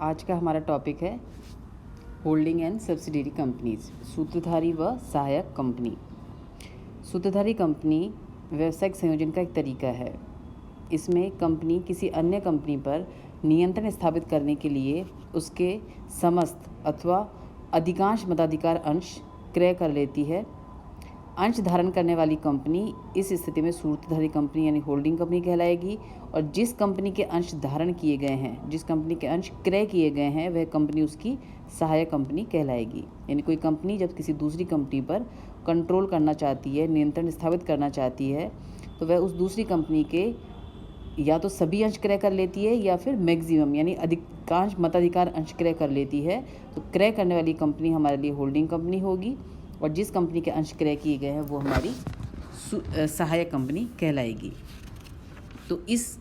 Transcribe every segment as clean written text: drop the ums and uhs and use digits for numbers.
आज का हमारा टॉपिक है होल्डिंग एंड सब्सिडियरी कंपनीज, सूत्रधारी व सहायक कंपनी। सूत्रधारी कंपनी व्यावसायिक संयोजन का एक तरीका है। इसमें कंपनी किसी अन्य कंपनी पर नियंत्रण स्थापित करने के लिए उसके समस्त अथवा अधिकांश मताधिकार अंश क्रय कर लेती है। अंश धारण करने वाली कंपनी इस स्थिति में सूत्रधारी कंपनी यानी होल्डिंग कंपनी कहलाएगी, और जिस कंपनी के अंश धारण किए गए हैं, जिस कंपनी के अंश क्रय किए गए हैं, वह कंपनी उसकी सहायक कंपनी कहलाएगी। यानी कोई कंपनी जब किसी दूसरी कंपनी पर कंट्रोल करना चाहती है, नियंत्रण स्थापित करना चाहती है, तो वह उस दूसरी कंपनी के या तो सभी अंश क्रय कर लेती है या फिर मैक्सिमम यानी अधिकांश मताधिकार अंश क्रय कर लेती है। तो क्रय करने वाली कंपनी हमारे लिए होल्डिंग कंपनी होगी, और जिस कंपनी के अंश क्रय किए गए हैं वो हमारी सहायक कंपनी कहलाएगी। तो इस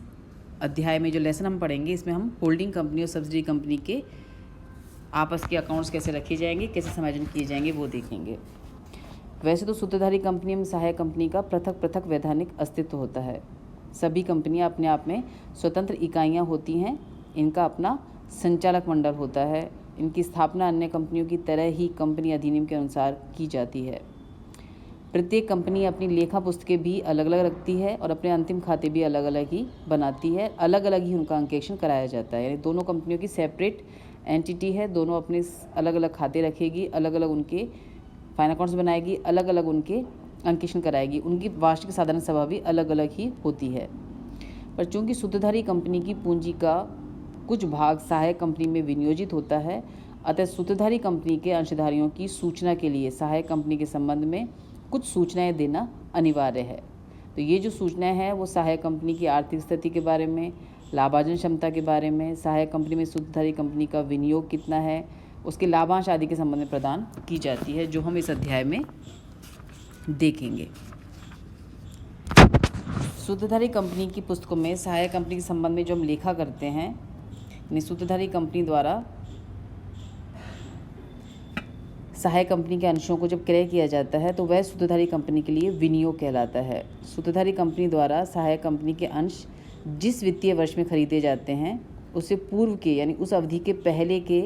अध्याय में जो लेसन हम पढ़ेंगे, इसमें हम होल्डिंग कंपनी और सब्सिडियरी कंपनी के आपस के अकाउंट्स कैसे रखे जाएंगे, कैसे समायोजन किए जाएंगे, वो देखेंगे। वैसे तो सूत्रधारी कंपनी में सहायक कंपनी का पृथक पृथक वैधानिक अस्तित्व होता है। सभी कंपनियां अपने आप में स्वतंत्र इकाइयां होती हैं। इनका अपना संचालक मंडल होता है। इनकी स्थापना अन्य कंपनियों की तरह ही कंपनी अधिनियम के अनुसार की जाती है। प्रत्येक कंपनी अपनी लेखा पुस्तकें भी अलग अलग रखती है और अपने अंतिम खाते भी अलग अलग ही बनाती है। अलग अलग ही उनका अंकेक्षण कराया जाता है। यानी दोनों कंपनियों की सेपरेट एंटिटी है, दोनों अपने अलग अलग खाते रखेगी, अलग अलग उनके फाइन अकाउंट्स बनाएगी, अलग अलग उनके अंकेक्षण कराएगी। उनकी वार्षिक साधारण सभा भी अलग अलग ही होती है। पर चूंकि सूत्रधारी कंपनी की पूंजी का कुछ भाग सहायक कंपनी में विनियोजित होता है, अतः सूत्रधारी कंपनी के अंशधारियों की सूचना के लिए सहायक कंपनी के संबंध में कुछ सूचनाएं देना अनिवार्य है। तो ये जो सूचनाएं हैं वो सहायक कंपनी की आर्थिक स्थिति के बारे में, लाभार्जन क्षमता के बारे में, सहायक कंपनी में सूत्रधारी कंपनी का विनियोग कितना है, उसके लाभांश आदि के संबंध में प्रदान की जाती है, जो हम इस अध्याय में देखेंगे। सूत्रधारी कंपनी की पुस्तकों में सहायक कंपनी के संबंध में जो हम लेखा करते हैं, सूत्रधारी कंपनी द्वारा सहायक कंपनी के अंशों को जब क्रय किया जाता है तो वह सूत्रधारी कंपनी के लिए विनियोग कहलाता है। सूत्रधारी कंपनी द्वारा सहायक कंपनी के अंश जिस वित्तीय वर्ष में खरीदे जाते हैं, उससे पूर्व के यानी उस अवधि के पहले के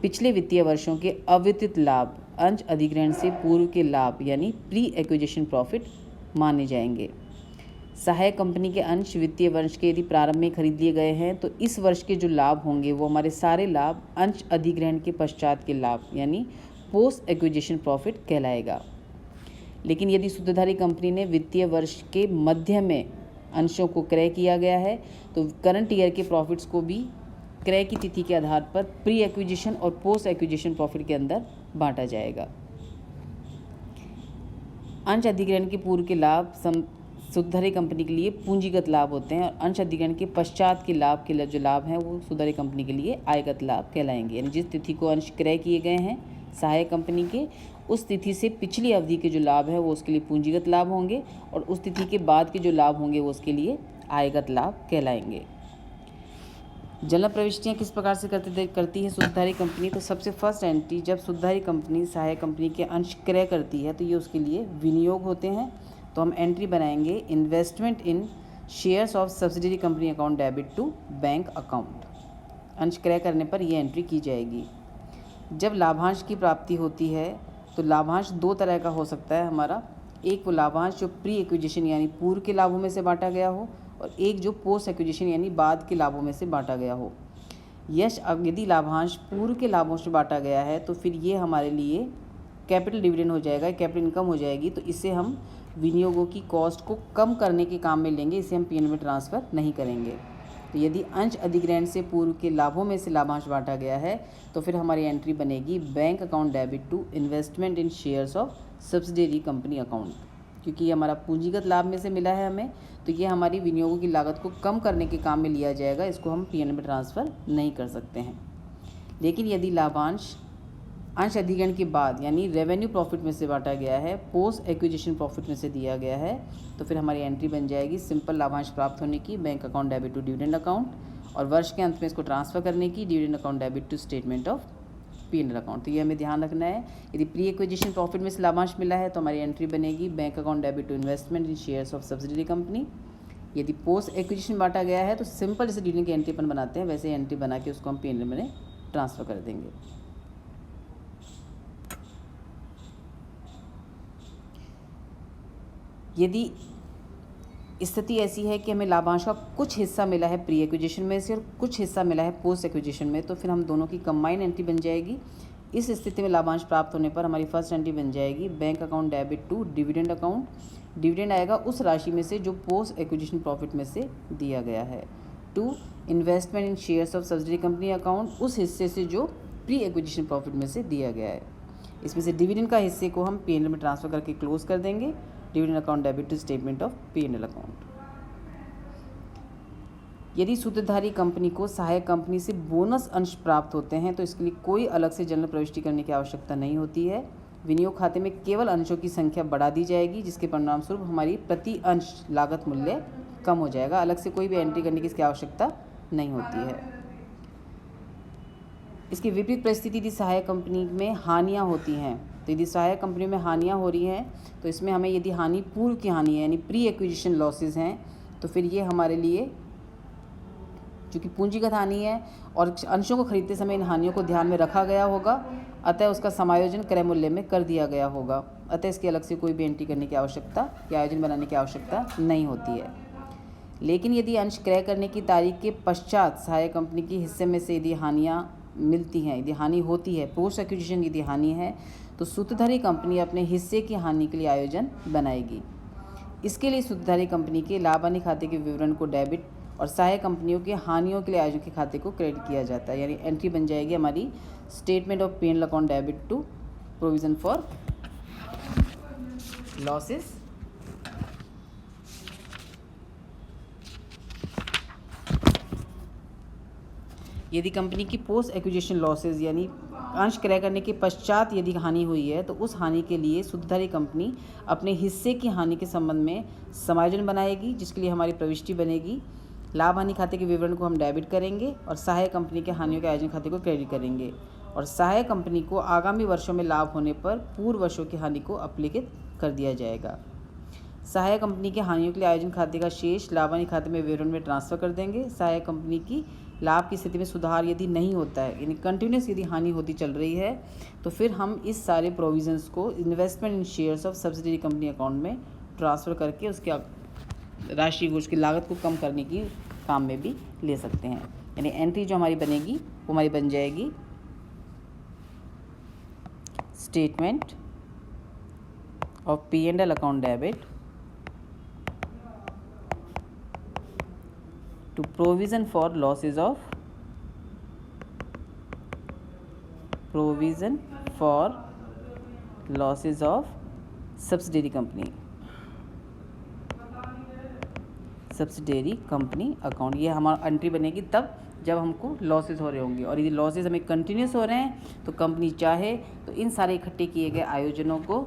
पिछले वित्तीय वर्षों के अवितरित लाभ अंश अधिग्रहण से पूर्व के लाभ यानी प्री एक्विजिशन प्रॉफिट माने जाएंगे। सहायक कंपनी के अंश वित्तीय वर्ष के यदि प्रारंभ में खरीद लिए गए हैं तो इस वर्ष के जो लाभ होंगे वो हमारे सारे लाभ अंश अधिग्रहण के पश्चात के लाभ यानी पोस्ट एक्विजिशन प्रॉफिट कहलाएगा। लेकिन यदि सूत्रधारी कंपनी ने वित्तीय वर्ष के मध्य में अंशों को क्रय किया गया है तो करंट ईयर के प्रॉफिट्स को भी क्रय की तिथि के आधार पर प्री एक्विजिशन और पोस्ट एक्विजिशन प्रॉफिट के अंदर बांटा जाएगा। अंश अधिग्रहण के पूर्व के लाभ सूत्रधारी कंपनी के लिए पूंजीगत लाभ होते हैं, और अंश अधिग्रहण के पश्चात के लाभ के जो लाभ हैं वो सूत्रधारी कंपनी के लिए आयगत लाभ कहलाएंगे। यानी जिस तिथि को अंश क्रय किए गए हैं सहायक कंपनी के, उस तिथि से पिछली अवधि के जो लाभ है वो उसके लिए पूंजीगत लाभ होंगे, और उस तिथि के बाद के जो लाभ होंगे वो उसके लिए आयगत लाभ कहलाएंगे। जनरल प्रविष्टियाँ किस प्रकार से करती है सूत्रधारी कंपनी? तो सबसे फर्स्ट एंट्री जब सूत्रधारी कंपनी सहायक कंपनी के अंश क्रय करती है तो ये उसके लिए विनियोग होते हैं। तो हम एंट्री बनाएंगे investment in shares of subsidiary company account debit to bank account. अंश क्रय करने पर ये एंट्री की जाएगी। जब लाभांश की प्राप्ति होती है तो लाभांश दो तरह का हो सकता है हमारा। एक वो लाभांश जो प्री एक्विजिशन यानी पूर्व के लाभों में से बांटा गया हो, और एक जो पोस्ट एक्विजिशन यानी बाद के लाभों में से बांटा गया हो। यदि लाभांश पूर्व के लाभों से बांटा गया है तो फिर ये हमारे लिए कैपिटल डिविडेंड हो जाएगा, कैपिटल इनकम हो जाएगी। तो इससे हम विनियोगों की कॉस्ट को कम करने के काम में लेंगे, इसे हम पीएनएल में ट्रांसफ़र नहीं करेंगे। तो यदि अंश अधिग्रहण से पूर्व के लाभों में से लाभांश बांटा गया है तो फिर हमारी एंट्री बनेगी bank account debit to investment in shares of subsidiary company account. क्योंकि ये हमारा पूंजीगत लाभ में से मिला है हमें, तो ये हमारी विनियोगों की लागत को कम करने के काम में लिया जाएगा। इसको हम पीएनएल में ट्रांसफ़र नहीं कर सकते हैं। लेकिन यदि लाभांश अंश अधिग्रहण के बाद यानी रेवेन्यू प्रॉफिट में से बांटा गया है, पोस्ट एक्विजिशन प्रॉफिट में से दिया गया है, तो फिर हमारी एंट्री बन जाएगी सिंपल लाभांश प्राप्त होने की bank account debit to dividend account, और वर्ष के अंत में इसको ट्रांसफ़र करने की dividend account debit to statement of PNL account. तो ये हमें ध्यान रखना है। यदि प्री एक्विजिशन प्रॉफिट में से लाभांश मिला है तो हमारी एंट्री बनेगी bank account debit to investment in shares of subsidiary company. यदि पोस्ट एक्विजिशन बांटा गया है तो सिंपल जैसे डिविडेंड की एंट्री अपन बनाते हैं वैसे एंट्री बना के उसको हम P&L में ट्रांसफ़र कर देंगे। यदि स्थिति ऐसी है कि हमें लाभांश का कुछ हिस्सा मिला है प्री एक्विजिशन में से और कुछ हिस्सा मिला है पोस्ट एक्विजिशन में, तो फिर हम दोनों की कंबाइन एंट्री बन जाएगी। इस स्थिति में लाभांश प्राप्त होने पर हमारी फर्स्ट एंट्री बन जाएगी bank account debit to dividend account. Dividend आएगा उस राशि में से जो पोस्ट एक्विजिशन प्रॉफिट में से दिया गया है। To investment in shares of subsidiary company account, उस हिस्से से जो प्री एक्विजिशन प्रॉफिट में से दिया गया है। इसमें से डिविडेंड का हिस्से को हम P&L में ट्रांसफ़र करके क्लोज कर देंगे। Dividend account debit to statement of P&L account. यदि सूत्रधारी कंपनी को सहायक कंपनी से बोनस अंश प्राप्त होते हैं तो इसके लिए कोई अलग से जनरल प्रविष्टि करने की आवश्यकता नहीं होती है। विनियोग खाते में केवल अंशों की संख्या बढ़ा दी जाएगी, जिसके परिणाम स्वरूप हमारी प्रति अंश लागत मूल्य कम हो जाएगा। अलग से कोई भी एंट्री करने की इसकी आवश्यकता नहीं होती है। इसकी विपरीत परिस्थिति यदि सहायक कंपनी में हानियाँ होती हैं, तो यदि सहायक कंपनी में हानियाँ हो रही हैं तो इसमें हमें यदि हानि पूर्व की हानि है यानी प्री एक्विजिशन लॉसेस हैं, तो फिर ये हमारे लिए चूँकि पूंजीगत हानि है और अंशों को खरीदते समय इन हानियों को ध्यान में रखा गया होगा, अतः उसका समायोजन क्रय मूल्य में कर दिया गया होगा। अतः इसकी अलग से कोई भी एंट्री करने की आवश्यकता या आयोजन बनाने की आवश्यकता नहीं होती है। लेकिन यदि अंश क्रय करने की तारीख के पश्चात सहायक कंपनी के हिस्से में से यदि हानियाँ मिलती हैं, यदि हानि होती है, पोस्ट एक्विजिशन यदि हानि है, तो सूत्रधारी कंपनी अपने हिस्से की हानि के लिए आयोजन बनाएगी। इसके लिए सूत्रधारी कंपनी के लाभ हानि खाते के विवरण को डेबिट और सहायक कंपनियों के हानियों के लिए आयोजन के खाते को क्रेडिट किया जाता है। यानी एंट्री बन जाएगी हमारी statement of P&L account debit to provision for losses यदि कंपनी की पोस्ट एक्विजिशन लॉसेज यानी अंश क्रय करने के पश्चात यदि हानि हुई है तो उस हानि के लिए सूत्रधारी कंपनी अपने हिस्से की हानि के संबंध में समायोजन बनाएगी, जिसके लिए हमारी प्रविष्टि बनेगी। लाभ हानि खाते के विवरण को हम डेबिट करेंगे और सहायक कंपनी के हानियों के आयोजन खाते को क्रेडिट करेंगे और सहायक कंपनी को आगामी वर्षों में लाभ होने पर पूर्व वर्षों की हानि को अपलिखित कर दिया जाएगा। सहायक कंपनी के हानियों के लिए आयोजन खाते का शेष लाभ हानि खाते में विवरण में ट्रांसफ़र कर देंगे। सहायक कंपनी की लाभ की स्थिति में सुधार यदि नहीं होता है, यानी कंटिन्यूस यदि हानि होती चल रही है, तो फिर हम इस सारे प्रोविजंस को investment in shares of subsidiary company account में ट्रांसफ़र करके उसके राशि को, उसकी लागत को कम करने की काम में भी ले सकते हैं। यानी एंट्री जो हमारी बनेगी वो हमारी बन जाएगी statement of P&L account debit to provision for losses of subsidiary company account. ये हमारा एंट्री बनेगी तब जब हमको लॉसेस हो रहे होंगे, और यदि लॉसेस हमें कंटिन्यूस हो रहे हैं तो कंपनी चाहे तो इन सारे इकट्ठे किए गए आयोजनों को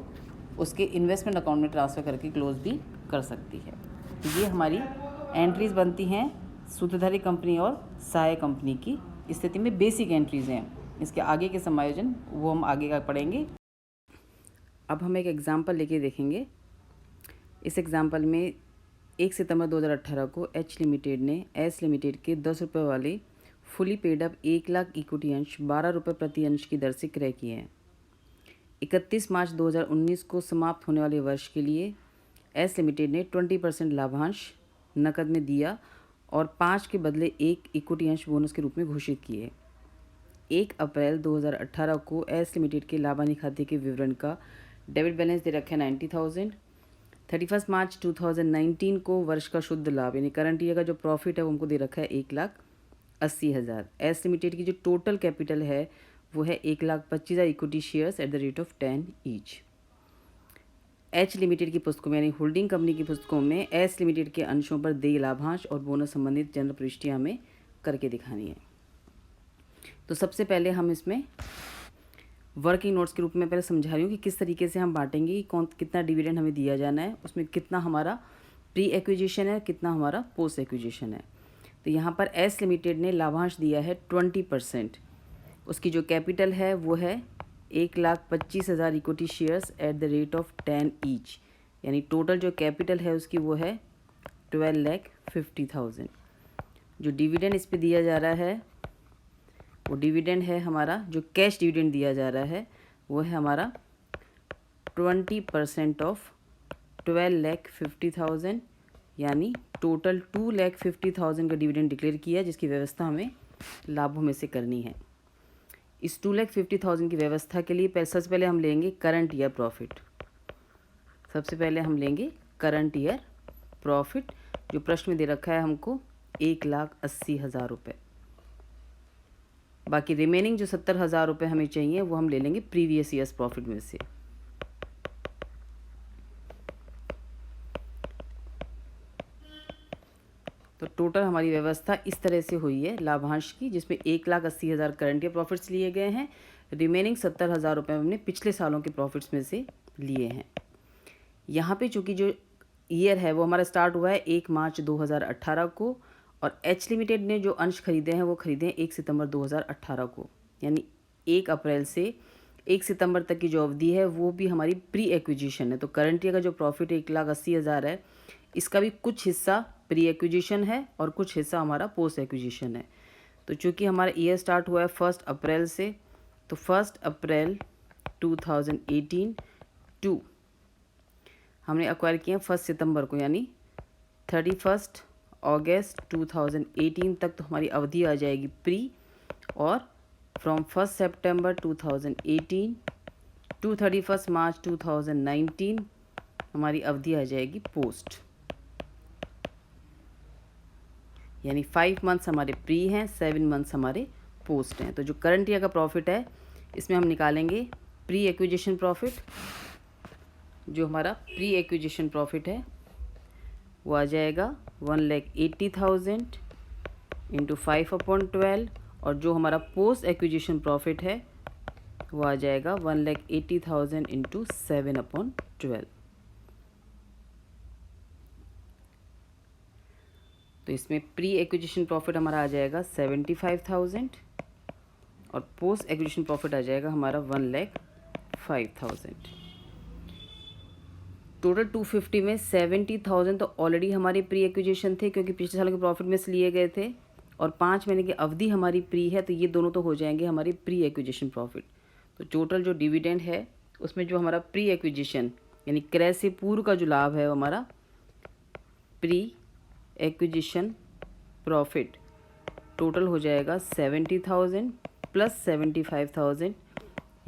उसके इन्वेस्टमेंट अकाउंट में ट्रांसफ़र करके क्लोज भी कर सकती है। तो ये हमारी एंट्रीज बनती हैं सूत्रधारी कंपनी और सहायक कंपनी की स्थिति में बेसिक एंट्रीज़ हैं। इसके आगे के समायोजन वो हम आगे का पढ़ेंगे। अब हम एक एग्जांपल लेके देखेंगे। इस एग्जांपल में 1 सितंबर 2018 को एच लिमिटेड ने एस लिमिटेड के 10 रुपये वाले fully paid up 1 lakh equity अंश 12 रुपये प्रति अंश की दर से क्रय किए हैं। 31 मार्च 2019 को समाप्त होने वाले वर्ष के लिए एस लिमिटेड ने 20% लाभांश नकद में दिया और 5 के बदले 1 इक्विटी अंश बोनस के रूप में घोषित किए। 1 अप्रैल 2018 को एस लिमिटेड के लाभ हानि खाते के विवरण का डेबिट बैलेंस दे रखा है 90,000। 31 मार्च 2019 को वर्ष का शुद्ध लाभ यानी करंट ईयर का जो प्रॉफिट है वो हमको दे रखा है 1,80,000। एस लिमिटेड की जो टोटल कैपिटल है वो है 1,25,000 equity shares at the rate of 10 each. H limited की पुस्तकों में यानी होल्डिंग कंपनी की पुस्तकों में एस लिमिटेड के अंशों पर देय लाभांश और बोनस संबंधित जनरल प्रविष्टियाँ हमें करके दिखानी है। तो सबसे पहले हम इसमें वर्किंग नोट्स के रूप में पहले समझा रही हूँ कि किस तरीके से हम बांटेंगे, कौन कितना डिविडेंड हमें दिया जाना है, उसमें कितना हमारा प्री एक्विजिशन है, कितना हमारा पोस्ट एक्विजिशन है। तो यहाँ पर एस लिमिटेड ने लाभांश दिया है 20%। उसकी जो कैपिटल है वो है 1,25,000 equity shares at the rate of 10 each, यानी टोटल जो कैपिटल है उसकी वो है 12,50,000। जो डिविडेंड इस पे दिया जा रहा है वो डिविडेंड है हमारा, जो कैश डिविडेंड दिया जा रहा है वो है हमारा 20% ऑफ 12,50,000, यानी टोटल 2,50,000 का डिविडेंड डिक्लेयर किया, जिसकी व्यवस्था हमें लाभों में से करनी है। इस 2,50,000 की व्यवस्था के लिए सबसे पहले हम लेंगे करंट ईयर प्रॉफिट। सबसे पहले हम लेंगे करंट ईयर प्रॉफिट, जो प्रश्न में दे रखा है हमको 1,80,000 रुपये। बाकी रिमेनिंग जो 70,000 रुपये हमें चाहिए वो हम ले लेंगे प्रीवियस ईयर्स प्रॉफिट में से। तो टोटल हमारी व्यवस्था इस तरह से हुई है लाभांश की, जिसमें 1,80,000 करंट ईयर प्रॉफिट्स लिए गए हैं, रिमेनिंग 70,000 रुपये हमने पिछले सालों के प्रॉफिट्स में से लिए हैं। यहाँ पे चूँकि जो ईयर है वो हमारा स्टार्ट हुआ है 1 मार्च 2018 को, और एच लिमिटेड ने जो अंश खरीदे हैं वो खरीदे हैं 1 सितंबर 2018 को, यानी 1 अप्रैल से 1 सितंबर तक की जो अवधि है वो भी हमारी प्री एक्विजिशन है। तो करंट ईयर का जो प्रॉफिट 1,80,000 है, इसका भी कुछ हिस्सा प्री एक्विजिशन है और कुछ हिस्सा हमारा पोस्ट एक्विजिशन है। तो चूँकि हमारा ईयर स्टार्ट हुआ है 1 अप्रैल से, तो 1 अप्रैल 2018 टू हमने एक्वायर किए 1 सितंबर को, यानी 31 अगस्त 2018 तक तो हमारी अवधि आ जाएगी प्री, और फ्रॉम 1 सितंबर 2018 टू 31 मार्च 2019 हमारी अवधि आ जाएगी पोस्ट, यानी 5 मंथ्स हमारे प्री हैं, 7 मंथ्स हमारे पोस्ट हैं। तो जो करंट ईयर का प्रॉफिट है इसमें हम निकालेंगे प्री एक्विजिशन प्रॉफिट। जो हमारा प्री एक्विजिशन प्रॉफिट है वो आ जाएगा 1,80,000 इंटू 5/12, और जो हमारा पोस्ट एक्विजिशन प्रॉफिट है वो आ जाएगा 1,80,000 इंटू 7/12। तो इसमें प्री एक्विजिशन प्रॉफिट हमारा आ जाएगा 75,000 और पोस्ट एक्विजिशन प्रॉफिट आ जाएगा हमारा 1,05,000। टोटल 250 में 70,000 तो ऑलरेडी हमारी प्री एक्विजिशन थे, क्योंकि पिछले साल के प्रॉफिट में से लिए गए थे, और 5 महीने की अवधि हमारी प्री है, तो ये दोनों तो हो जाएंगे हमारी प्री एक्विजिशन प्रॉफिट। तो टोटल जो डिविडेंड है उसमें जो हमारा प्री एक्विजिशन यानी क्रय से पूर्व का जो लाभ है वो हमारा प्री एक्विजिशन प्रॉफिट टोटल हो जाएगा 70,000 प्लस 75,000,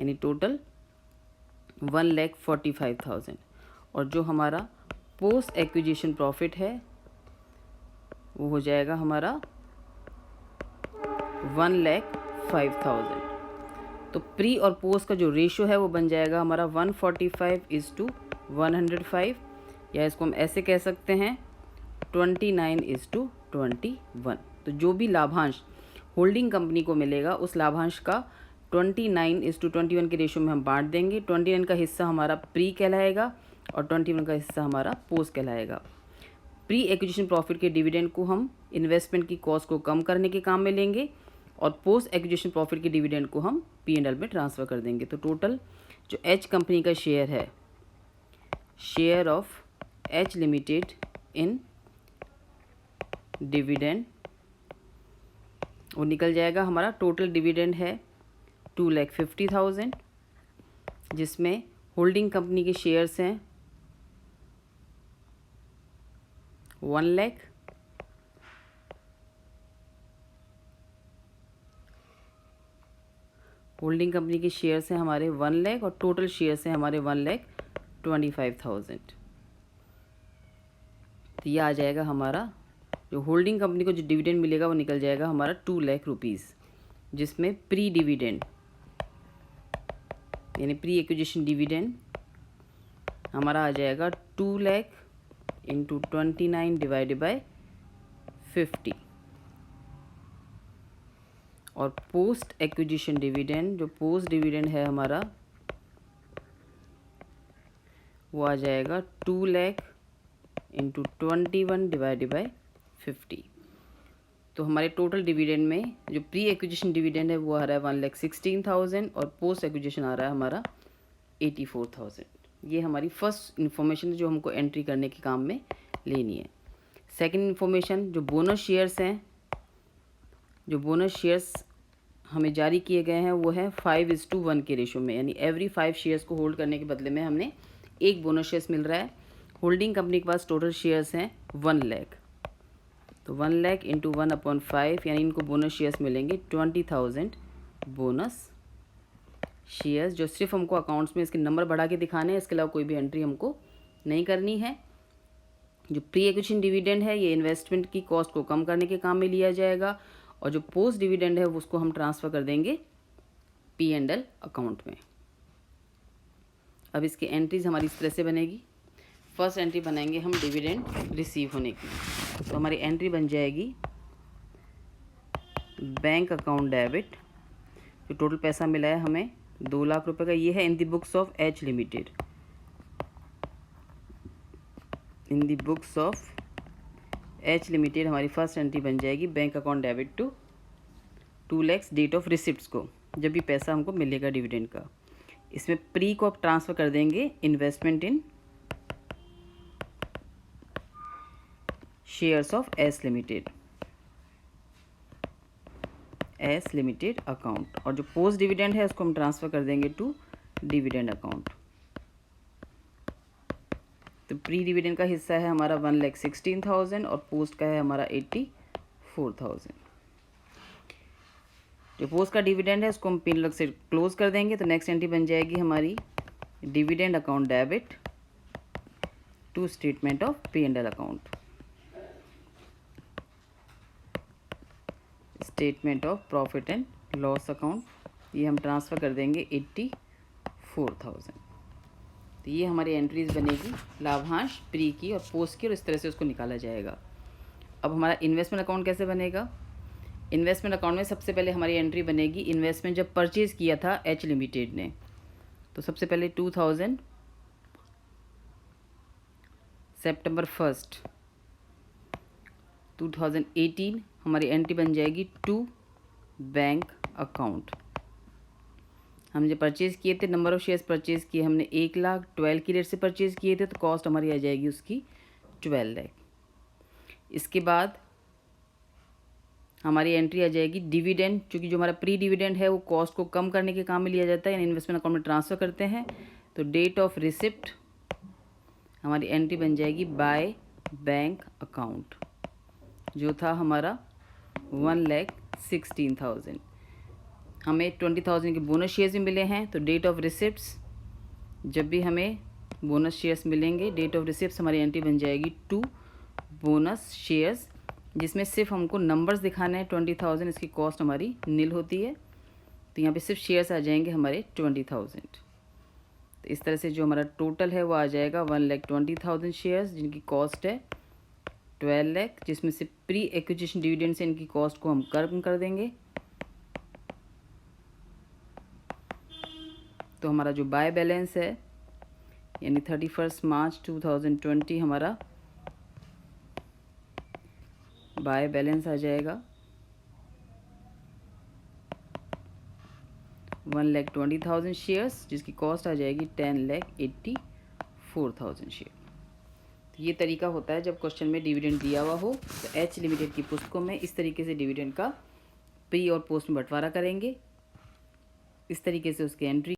यानी टोटल 1,45,000। और जो हमारा पोस्ट एक्विजिशन प्रॉफिट है वो हो जाएगा हमारा 1,05,000। तो प्री और पोस्ट का जो रेशो है वो बन जाएगा हमारा 145:105, या इसको हम ऐसे कह सकते हैं 29:21। तो जो भी लाभांश होल्डिंग कंपनी को मिलेगा उस लाभांश का 29:21 के रेशो में हम बांट देंगे। 29 का हिस्सा हमारा प्री कहलाएगा और 21 का हिस्सा हमारा पोस्ट कहलाएगा। प्री एक्विजिशन प्रॉफिट के डिविडेंड को हम इन्वेस्टमेंट की कॉस्ट को कम करने के काम में लेंगे, और पोस्ट एक्विजिशन प्रॉफिट के डिविडेंड को हम P&L में ट्रांसफ़र कर देंगे। तो टोटल जो एच कंपनी का शेयर है, share of H limited in dividend, वो निकल जाएगा हमारा। टोटल डिविडेंड है 2,50,000, जिसमें होल्डिंग कंपनी के शेयर्स हैं 1 लाख, होल्डिंग कंपनी के शेयर्स हैं हमारे 1 लाख, और टोटल शेयर्स हैं हमारे 1,25,000। तो ये आ जाएगा हमारा, जो होल्डिंग कंपनी को जो डिविडेंड मिलेगा वो निकल जाएगा हमारा 2 लाख रुपीज़, जिसमें प्री डिविडेंड यानी प्री एक्विजिशन डिविडेंड हमारा आ जाएगा 2 लाख इंटू 29/50, और पोस्ट एक्विजिशन डिविडेंड, जो पोस्ट डिविडेंड है हमारा वो आ जाएगा 2 लाख इंटू 21/50। तो हमारे टोटल डिविडेंड में जो प्री एक्विजिशन डिविडेंड है वो आ रहा है 1,16,000 और पोस्ट एक्विजिशन आ रहा है हमारा 84,000। ये हमारी फर्स्ट इन्फॉर्मेशन जो हमको एंट्री करने के काम में लेनी है। सेकंड इन्फॉर्मेशन, जो बोनस शेयर्स हैं, जो बोनस शेयर्स हमें जारी किए गए हैं वो है 5:1 के रेशो में, यानी एवरी 5 शेयर्स को होल्ड करने के बदले में हमें एक बोनस शेयर्स मिल रहा है। होल्डिंग कंपनी के पास टोटल शेयर्स हैं 1 लाख, तो 1 लाख इंटू 1/5, यानी इनको बोनस शेयर्स मिलेंगे 20,000 बोनस शेयर्स, जो सिर्फ हमको अकाउंट्स में इसके नंबर बढ़ा के दिखाने हैं, इसके अलावा कोई भी एंट्री हमको नहीं करनी है। जो प्री एक्विजिशन डिविडेंड है ये इन्वेस्टमेंट की कॉस्ट को कम करने के काम में लिया जाएगा, और जो पोस्ट डिविडेंड है वो उसको हम ट्रांसफ़र कर देंगे P&L अकाउंट में। अब इसकी एंट्रीज हमारी इस तरह से बनेगी। फर्स्ट एंट्री बनाएंगे हम डिविडेंड रिसीव होने की, तो हमारी एंट्री बन जाएगी बैंक अकाउंट डेबिट, जो टोटल पैसा मिला है हमें 2 लाख रुपए का, ये है in the books of H limited. In the books of H limited हमारी फर्स्ट एंट्री बन जाएगी bank account debit to 2 lakh date of receipts को, जब भी पैसा हमको मिलेगा डिविडेंड का। इसमें प्री को आप ट्रांसफ़र कर देंगे investment in shares of S limited, S limited account, और जो पोस्ट डिविडेंड है उसको हम ट्रांसफ़र कर देंगे टू डिविडेंड अकाउंट। तो प्री डिविडेंड का हिस्सा है हमारा 1,16,000 और पोस्ट का है हमारा 84,000। जो पोस्ट का डिविडेंड है उसको हम P&L से क्लोज कर देंगे, तो नेक्स्ट एंट्री बन जाएगी हमारी dividend account debit to statement of P&L account, statement of profit and loss account, ये हम ट्रांसफ़र कर देंगे 84,000। तो ये हमारी एंट्रीज बनेगी लाभांश प्री की और पोस्ट की, और इस तरह से उसको निकाला जाएगा। अब हमारा इन्वेस्टमेंट अकाउंट कैसे बनेगा? इन्वेस्टमेंट अकाउंट में सबसे पहले हमारी एंट्री बनेगी इन्वेस्टमेंट जब परचेज़ किया था एच लिमिटेड ने, तो सबसे पहले 2000 सितंबर 1 2018 हमारी एंट्री बन जाएगी टू बैंक अकाउंट। हम जब परचेज़ किए थे, नंबर ऑफ़ शेयर्स परचेज़ किए हमने 1,12,000 की रेट से परचेज़ किए थे, तो कॉस्ट हमारी आ जाएगी उसकी 12 लाख। इसके बाद हमारी एंट्री आ जाएगी डिविडेंड, चूँकि जो हमारा प्री डिविडेंड है वो कॉस्ट को कम करने के काम में लिया जाता है, यानी इन्वेस्टमेंट अकाउंट में ट्रांसफ़र करते हैं। तो डेट ऑफ रिसिप्ट हमारी एंट्री बन जाएगी बाय बैंक अकाउंट, जो था हमारा 1,16,000। हमें 20,000 के बोनस शेयर्स भी मिले हैं, तो डेट ऑफ रिसिप्ट्स जब भी हमें बोनस शेयर्स मिलेंगे, डेट ऑफ रिसिप्ट्स हमारी एंट्री बन जाएगी टू बोनस शेयर्स, जिसमें सिर्फ हमको नंबर्स दिखाने हैं 20,000, इसकी कॉस्ट हमारी नील होती है, तो यहाँ पे सिर्फ शेयर्स आ जाएंगे हमारे 20,000। तो इस तरह से जो हमारा टोटल है वो आ जाएगा 1,20,000 शेयर्स, जिनकी कॉस्ट है 12 लाख, जिसमें से प्री एक्विजिशन डिविडेंड से इनकी कॉस्ट को हम कम कर देंगे। तो हमारा जो बाय बैलेंस है यानी 31 मार्च 2020 हमारा बाय बैलेंस आ जाएगा 1,20,000 शेयर्स, जिसकी कॉस्ट आ जाएगी 10,84,000 शेयर। तो ये तरीका होता है जब क्वेश्चन में डिविडेंड दिया हुआ हो, तो एच लिमिटेड की पुस्तकों में इस तरीके से डिविडेंड का प्री और पोस्ट में बंटवारा करेंगे, इस तरीके से उसकी एंट्री